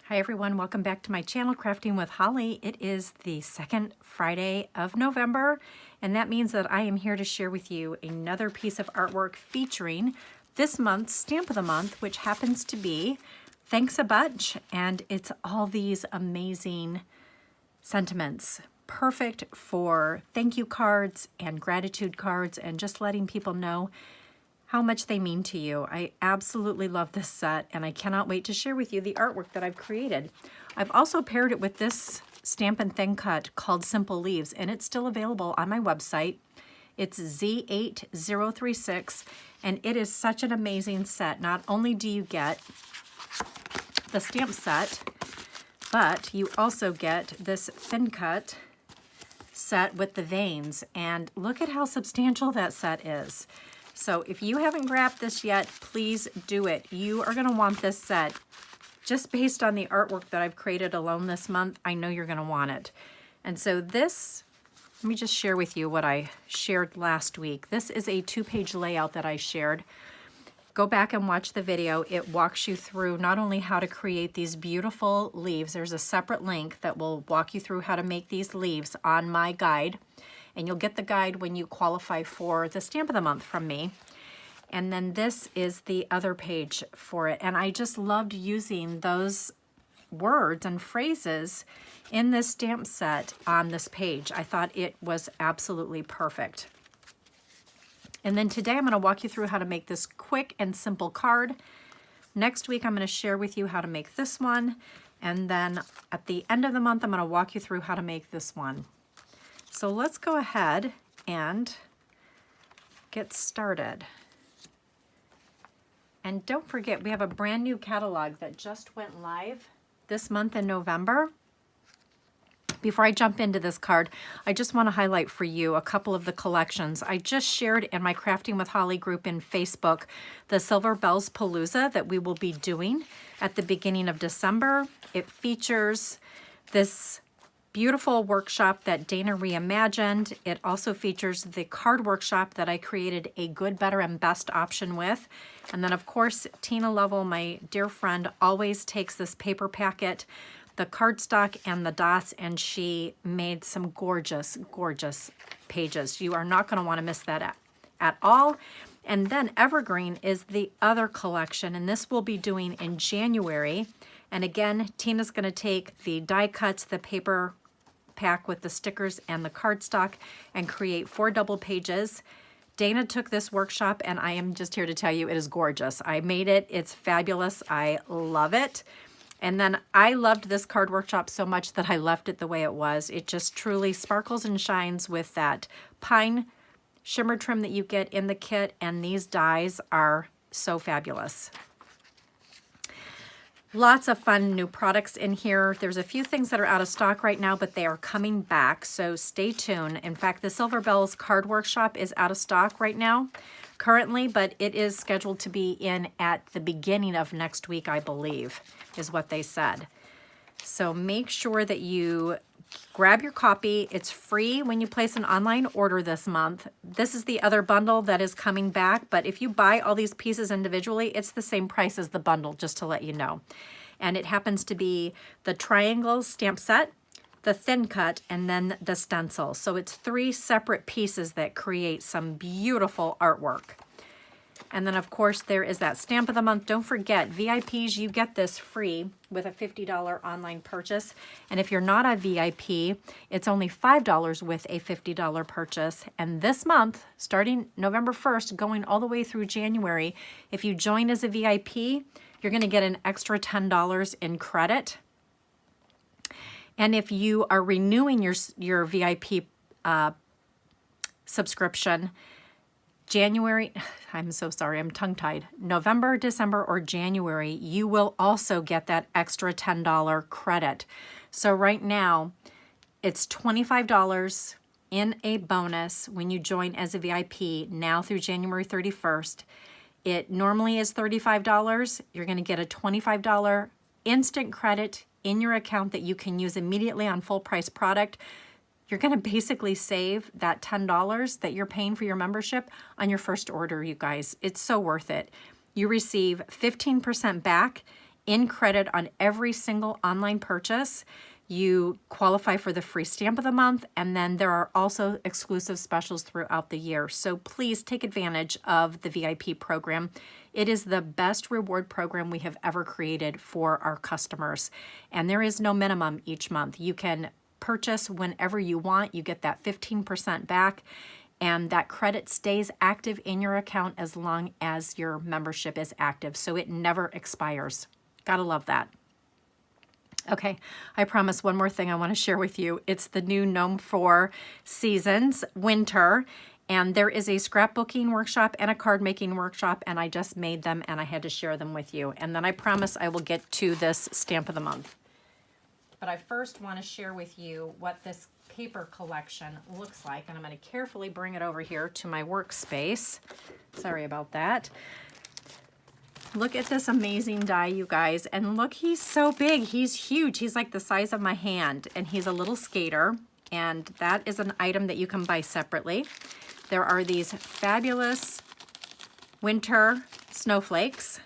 Hi everyone, welcome back to my channel, Crafting with Holly. It is the second Friday of November, and that means that I am here to share with you another piece of artwork featuring this month's Stamp of the Month, which happens to be Thanks a Bunch, and it's all these amazing sentiments. Perfect for thank you cards and gratitude cards and just letting people know how much they mean to you. I absolutely love this set, and I cannot wait to share with you the artwork that I've created. I've also paired it with this Stampin' Thin Cut called Simple Leaves, and it's still available on my website. It's Z8036, and it is such an amazing set. Not only do you get the stamp set, but you also get this thin cut set with the veins, and look at how substantial that set is. So if you haven't grabbed this yet, please do it. You are going to want this set. Just based on the artwork that I've created alone this month, I know you're going to want it. And so this, let me just share with you what I shared last week. This is a 2-page layout that I shared. Go back and watch the video. It walks you through not only how to create these beautiful leaves. There's a separate link that will walk you through how to make these leaves on my guide. And you'll get the guide when you qualify for the Stamp of the Month from me. And then this is the other page for it. And I just loved using those words and phrases in this stamp set on this page. I thought it was absolutely perfect. And then today I'm going to walk you through how to make this quick and simple card. Next week I'm going to share with you how to make this one. And then at the end of the month I'm going to walk you through how to make this one. So let's go ahead and get started. And don't forget, we have a brand new catalog that just went live this month in November. Before I jump into this card, I just want to highlight for you a couple of the collections. I just shared in my Crafting with Holly group in Facebook the Silver Bells Palooza that we will be doing at the beginning of December. It features this beautiful workshop that Dana reimagined. It also features the card workshop that I created a good, better, and best option with. And then of course, Tina Lovell, my dear friend, always takes this paper packet, the cardstock and the dots, and she made some gorgeous, gorgeous pages. You are not going to want to miss that at all. And then Evergreen is the other collection, and this we'll be doing in January. And again, Tina's going to take the die cuts, the paper pack with the stickers and the cardstock, and create 4 double pages. Dana took this workshop, and I am just here to tell you it is gorgeous. I made it. It's fabulous. I love it. And then I loved this card workshop so much that I left it the way it was. It just truly sparkles and shines with that pine shimmer trim that you get in the kit, and these dies are so fabulous. Lots of fun new products in here. There's a few things that are out of stock right now, but they are coming back, so stay tuned. In fact, the Silver Bells card workshop is out of stock right now currently, but it is scheduled to be in at the beginning of next week, I believe, is what they said. So make sure that you grab your copy. It's free when you place an online order this month. This is the other bundle that is coming back, but if you buy all these pieces individually, it's the same price as the bundle, just to let you know. And it happens to be the triangle stamp set, the thin cut, and then the stencil. So it's 3 separate pieces that create some beautiful artwork. And then of course there is that Stamp of the Month. Don't forget, VIPs, you get this free with a $50 online purchase. And if you're not a VIP, it's only $5 with a $50 purchase. And this month, starting November 1st, going all the way through January, if you join as a VIP, you're going to get an extra $10 in credit. And if you are renewing your VIP subscription, January, I'm so sorry, I'm tongue-tied. November, December, or January, you will also get that extra $10 credit. So right now, it's $25 in a bonus when you join as a VIP now through January 31st. It normally is $35. You're going to get a $25 instant credit in your account that you can use immediately on full price product. You're going to basically save that $10 that you're paying for your membership on your first order, you guys. It's so worth it. You receive 15% back in credit on every single online purchase. You qualify for the free stamp of the month, and then there are also exclusive specials throughout the year. So please take advantage of the VIP program. It is the best reward program we have ever created for our customers. And there is no minimum each month. You can purchase whenever you want. You get that 15% back, and that credit stays active in your account as long as your membership is active. So it never expires. Gotta love that. Okay, I promise one more thing I want to share with you. It's the new Gnome 4 Seasons Winter, and there is a scrapbooking workshop and a card making workshop, and I just made them and I had to share them with you. And then I promise I will get to this stamp of the month. But I first want to share with you what this paper collection looks like, and I'm going to carefully bring it over here to my workspace. Sorry about that. Look at this amazing die, you guys. And look, he's so big. He's huge. He's like the size of my hand, and he's a little skater. And that is an item that you can buy separately. There are these fabulous winter snowflakes.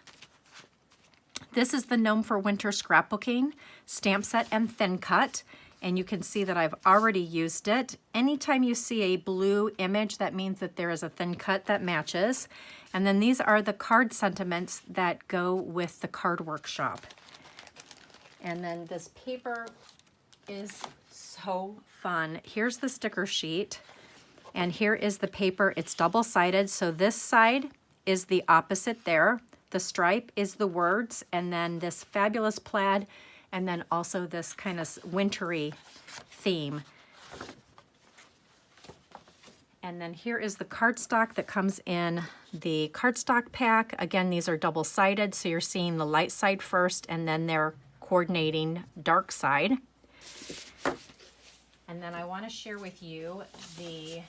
This is the Gnome for Winter Scrapbooking stamp set and thin cut. And you can see that I've already used it. Anytime you see a blue image, that means that there is a thin cut that matches. And then these are the card sentiments that go with the card workshop. And then this paper is so fun. Here's the sticker sheet, and here is the paper. It's double-sided, so this side is the opposite there. The stripe is the words, and then this fabulous plaid, and then also this kind of wintry theme. And then here is the cardstock that comes in the cardstock pack. Again, these are double-sided, so you're seeing the light side first, and then they're coordinating dark side. And then I want to share with you the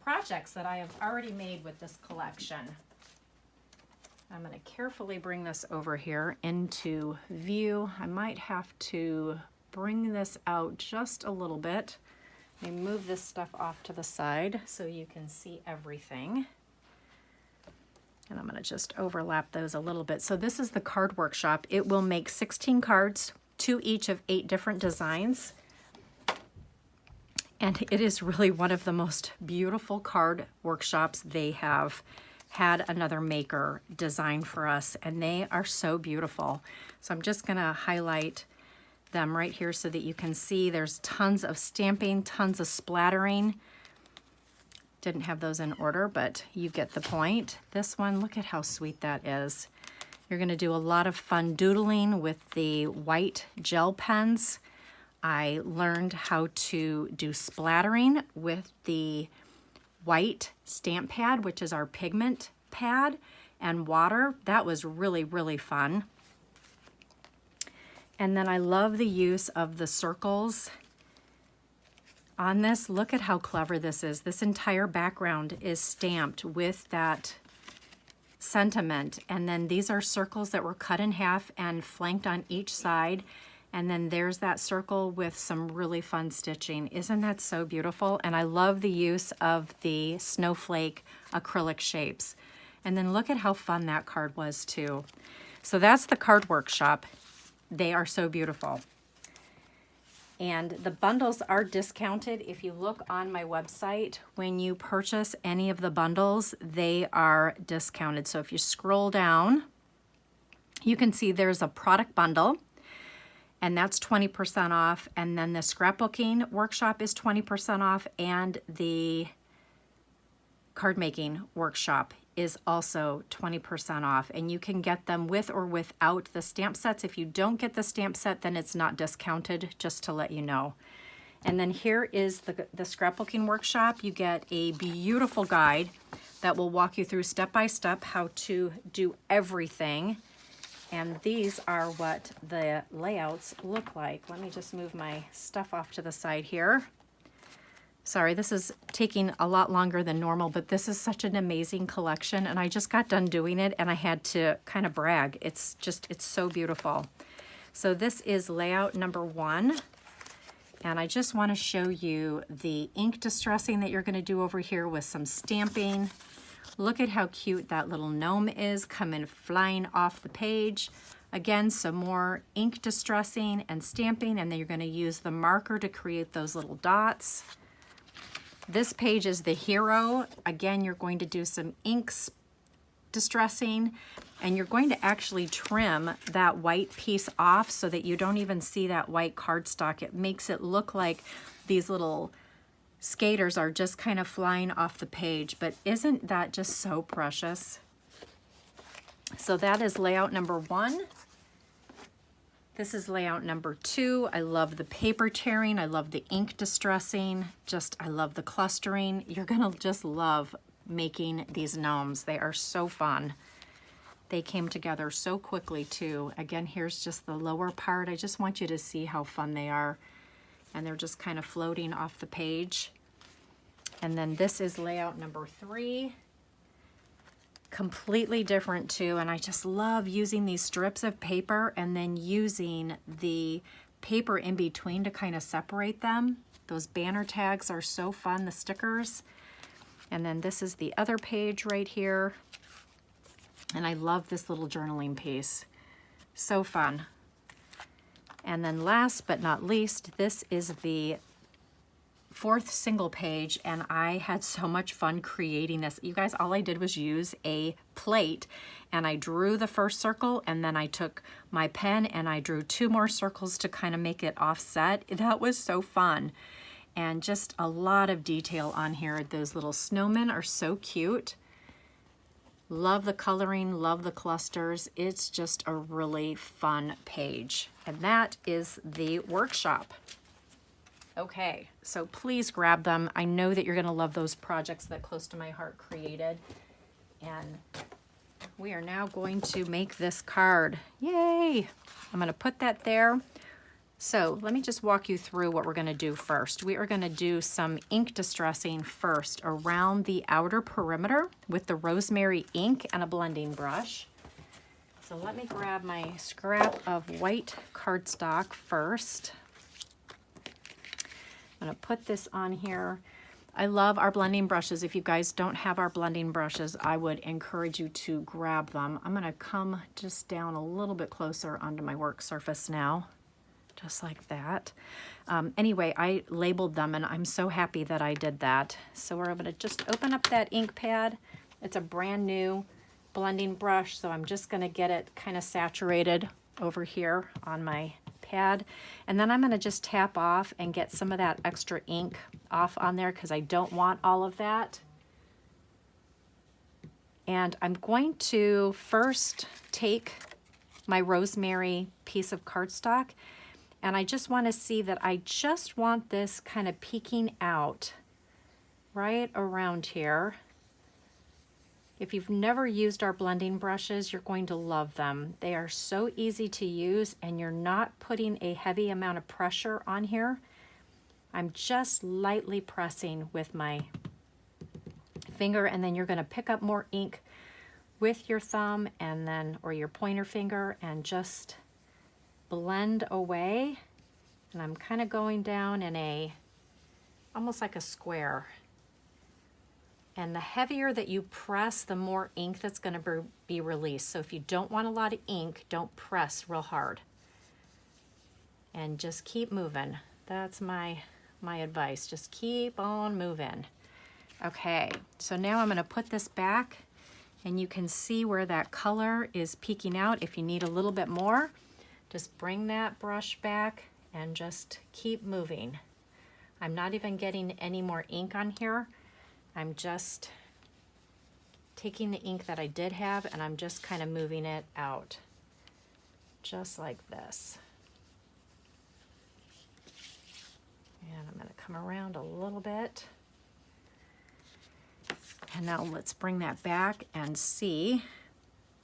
projects that I have already made with this collection. I'm going to carefully bring this over here into view. I might have to bring this out just a little bit. Let me move this stuff off to the side so you can see everything. And I'm going to just overlap those a little bit. So this is the card workshop. It will make 16 cards, 2 each of 8 different designs. And it is really one of the most beautiful card workshops. They have had another maker design for us, and they are so beautiful. So I'm just going to highlight them right here so that you can see there's tons of stamping, tons of splattering. Didn't have those in order, but you get the point. This one, look at how sweet that is. You're going to do a lot of fun doodling with the white gel pens. I learned how to do splattering with the white stamp pad, which is our pigment pad, and water. That was really, really fun. And then I love the use of the circles on this. Look at how clever this is. This entire background is stamped with that sentiment. And then these are circles that were cut in half and flanked on each side. And then there's that circle with some really fun stitching. Isn't that so beautiful? And I love the use of the snowflake acrylic shapes. And then look at how fun that card was too. So that's the card workshop. They are so beautiful. And the bundles are discounted. If you look on my website, when you purchase any of the bundles, they are discounted. So if you scroll down, you can see there's a product bundle, and that's 20% off. And then the scrapbooking workshop is 20% off, and the card making workshop is also 20% off. And you can get them with or without the stamp sets. If you don't get the stamp set, then it's not discounted, just to let you know. And then here is the scrapbooking workshop. You get a beautiful guide that will walk you through step by step how to do everything. And these are what the layouts look like. Let me just move my stuff off to the side here. Sorry, this is taking a lot longer than normal, but this is such an amazing collection, and I just got done doing it and I had to kind of brag. It's so beautiful. So this is layout number 1, and I just want to show you the ink distressing that you're going to do over here with some stamping. Look at how cute that little gnome is coming flying off the page. Again, some more ink distressing and stamping, and then you're going to use the marker to create those little dots. This page is the hero. Again, you're going to do some inks distressing, and you're going to actually trim that white piece off so that you don't even see that white cardstock. It makes it look like these little skaters are just kind of flying off the page, but isn't that just so precious? So that is layout number 1. This is layout number 2. I love the paper tearing. I love the ink distressing. I love the clustering. You're gonna just love making these gnomes. They are so fun. They came together so quickly too. Again, here's just the lower part. I just want you to see how fun they are. And they're just kind of floating off the page. And then this is layout number 3. Completely different too, and I just love using these strips of paper and then using the paper in between to kind of separate them. Those banner tags are so fun, the stickers. And then this is the other page right here. And I love this little journaling piece. So fun. And then last but not least, this is the 4th single page, and I had so much fun creating this. You guys, all I did was use a plate, and I drew the first circle, and then I took my pen and I drew 2 more circles to kind of make it offset. That was so fun. And just a lot of detail on here. Those little snowmen are so cute. Love the coloring, love the clusters. It's just a really fun page. And that is the workshop. Okay, so please grab them. I know that you're gonna love those projects that Close to My Heart created. And we are now going to make this card. Yay! I'm gonna put that there. So let me just walk you through what we're gonna do first. We are gonna do some ink distressing first around the outer perimeter with the Rosemary ink and a blending brush. So let me grab my scrap of white cardstock first. I'm gonna put this on here. I love our blending brushes. If you guys don't have our blending brushes, I would encourage you to grab them. I'm gonna come just down a little bit closer onto my work surface now, just like that. Anyway, I labeled them and I'm so happy that I did that. So we're gonna just open up that ink pad. It's a brand new blending brush, so I'm just gonna get it kind of saturated over here on my pad, and then I'm going to just tap off and get some of that extra ink off on there because I don't want all of that. And I'm going to first take my Rosemary piece of cardstock, and I just want to see that I just want this kind of peeking out right around here. If you've never used our blending brushes, you're going to love them. They are so easy to use, and you're not putting a heavy amount of pressure on here. I'm just lightly pressing with my finger, and then you're gonna pick up more ink with your thumb and then, or your pointer finger, and just blend away. And I'm kind of going down in a, almost like a square. And the heavier that you press, the more ink that's going to be released. So if you don't want a lot of ink, don't press real hard. And just keep moving. That's my advice. Just keep on moving. Okay, so now I'm going to put this back, and you can see where that color is peeking out. If you need a little bit more, just bring that brush back and just keep moving. I'm not even getting any more ink on here. I'm just taking the ink that I did have, and I'm just kind of moving it out, just like this. And I'm going to come around a little bit. And now let's bring that back and see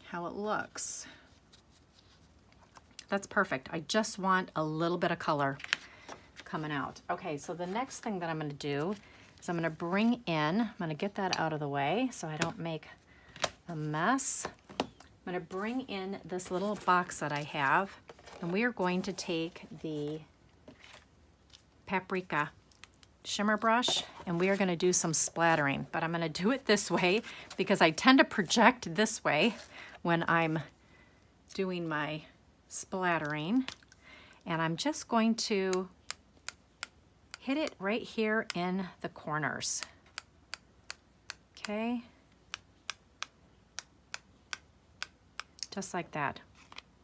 how it looks. That's perfect. I just want a little bit of color coming out. Okay, so the next thing that I'm going to do is I'm going to bring in, I'm going to get that out of the way so I don't make a mess. I'm going to bring in this little box that I have, and we are going to take the Paprika shimmer brush, and we are going to do some splattering, but I'm going to do it this way because I tend to project this way when I'm doing my splattering, and I'm just going to hit it right here in the corners. Okay, just like that.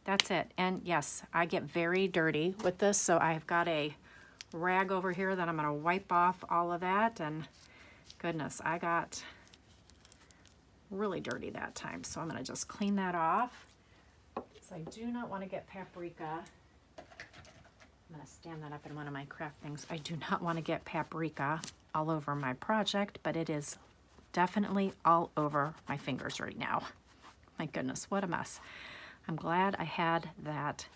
That's it. And yes, I get very dirty with this, so I've got a rag over here that I'm going to wipe off all of that, and goodness, I got really dirty that time, so I'm going to just clean that off. So I do not want to get paprika. I'm going to stand that up in one of my craft things. I do not want to get paprika all over my project, but it is definitely all over my fingers right now. My goodness, what a mess. I'm glad I had that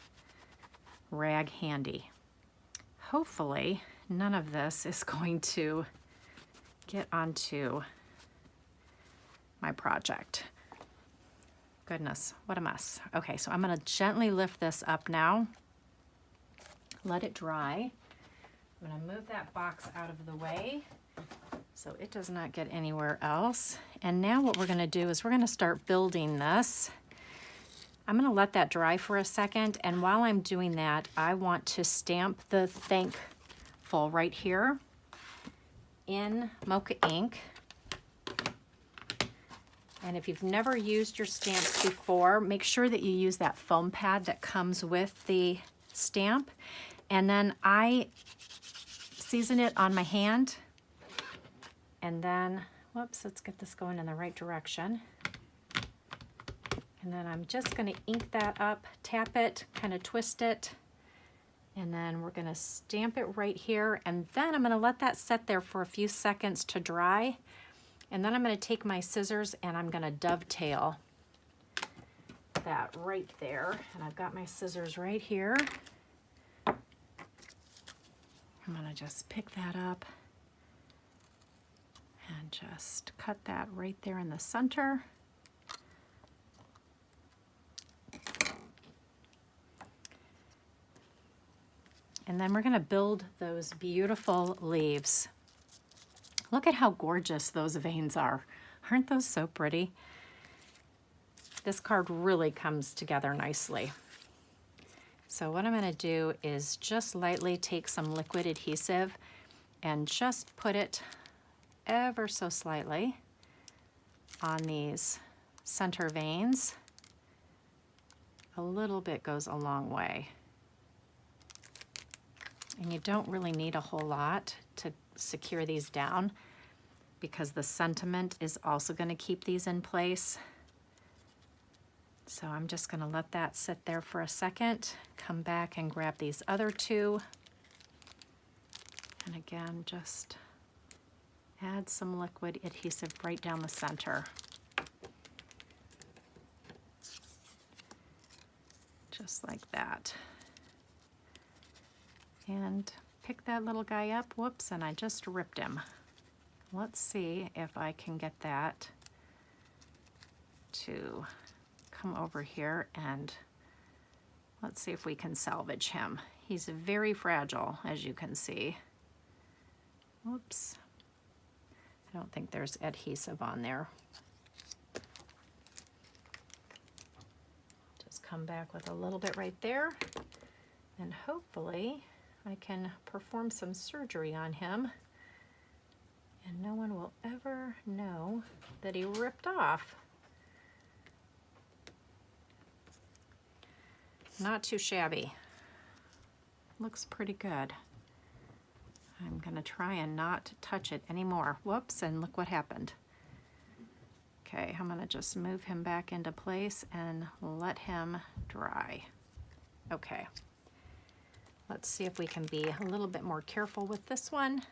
rag handy. Hopefully, none of this is going to get onto my project. Goodness, what a mess. Okay, so I'm going to gently lift this up now. Let it dry. I'm going to move that box out of the way so it does not get anywhere else. And now what we're going to do is we're going to start building this. I'm going to let that dry for a second, and while I'm doing that, I want to stamp the thankful right here in Mocha Ink. And if you've never used your stamps before, make sure that you use that foam pad that comes with the stamp. And then I season it on my hand. And then, whoops, let's get this going in the right direction. And then I'm just going to ink that up, tap it, kind of twist it, and then we're going to stamp it right here, and then I'm going to let that set there for a few seconds to dry, and then I'm going to take my scissors and I'm going to dovetail that right there, and I've got my scissors right here. I'm going to just pick that up and just cut that right there in the center. And then we're going to build those beautiful leaves. Look at how gorgeous those veins are. Aren't those so pretty? This card really comes together nicely. So what I'm going to do is just lightly take some liquid adhesive and just put it ever so slightly on these center veins. A little bit goes a long way. And you don't really need a whole lot to secure these down because the sentiment is also going to keep these in place. So I'm just going to let that sit there for a second, come back and grab these other two. And again, just add some liquid adhesive right down the center. Just like that. And pick that little guy up. Whoops, and I just ripped him. Let's see if I can get that to come over here, and let's see if we can salvage him. He's very fragile, as you can see. Whoops. I don't think there's adhesive on there. Just come back with a little bit right there, and hopefully I can perform some surgery on him and no one will ever know that he ripped off. Not too shabby. Looks pretty good. I'm gonna try and not touch it anymore. Whoops, and look what happened. Okay, I'm gonna just move him back into place and let him dry. Okay. Let's see if we can be a little bit more careful with this one.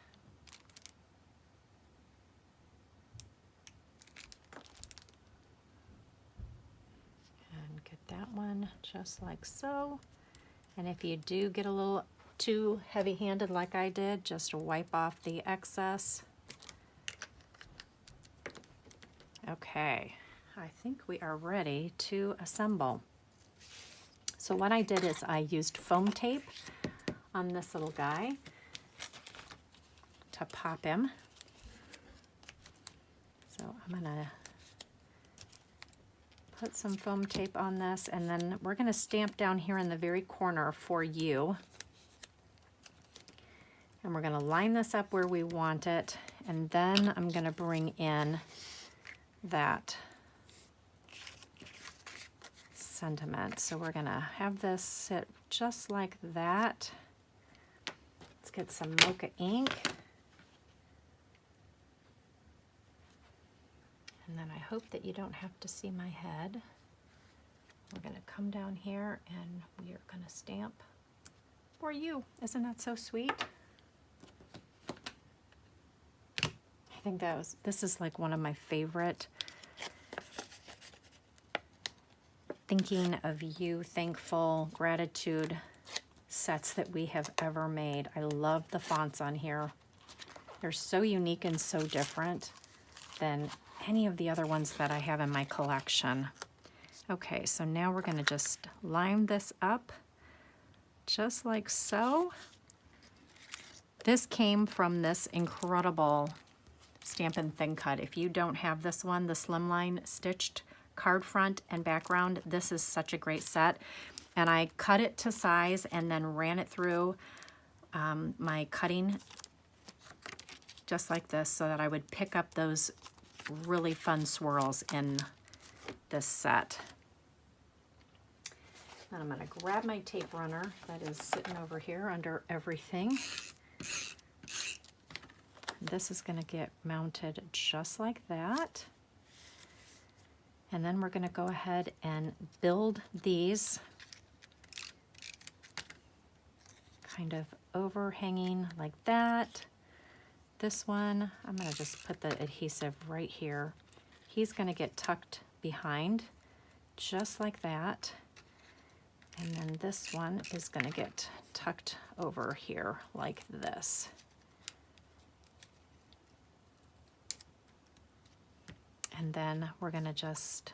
And get that one just like so. And if you do get a little too heavy-handed like I did, just wipe off the excess. Okay, I think we are ready to assemble. So what I did is I used foam tape on this little guy to pop him. So I'm gonna put some foam tape on this, and then we're going to stamp down here in the very corner for you. And we're going to line this up where we want it, and then I'm going to bring in that sentiment. So we're going to have this sit just like that. Let's get some Mocha ink. And then I hope that you don't have to see my head. We're going to come down here and we are going to stamp for you. Isn't that so sweet? I think this is like one of my favorite thinking of you, thankful, gratitude sets that we have ever made. I love the fonts on here. They're so unique and so different than any of the other ones that I have in my collection. Okay, so now we're going to just line this up just like so. This came from this incredible Stampin' Thin Cut. If you don't have this one, the Slimline stitched card front and background, this is such a great set. And I cut it to size and then ran it through my cutting just like this so that I would pick up those really fun swirls in this set. Then I'm going to grab my tape runner that is sitting over here under everything. This is going to get mounted just like that. And then we're going to go ahead and build these kind of overhanging like that. This one, I'm going to just put the adhesive right here. He's going to get tucked behind just like that. And then this one is going to get tucked over here like this. And then we're going to just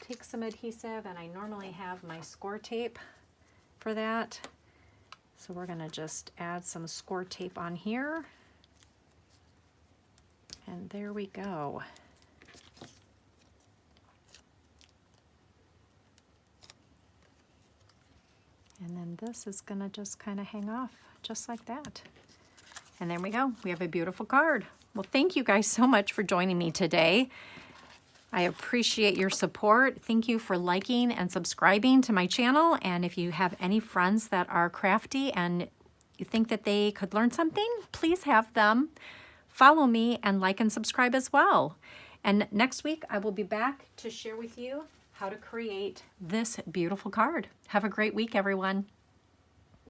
take some adhesive, and I normally have my score tape for that. So we're going to just add some score tape on here. And there we go. And then this is going to just kind of hang off just like that. And there we go. We have a beautiful card. Well, thank you guys so much for joining me today. I appreciate your support. Thank you for liking and subscribing to my channel. And if you have any friends that are crafty and you think that they could learn something, please have them follow me and like and subscribe as well. And next week, I will be back to share with you how to create this beautiful card. Have a great week, everyone.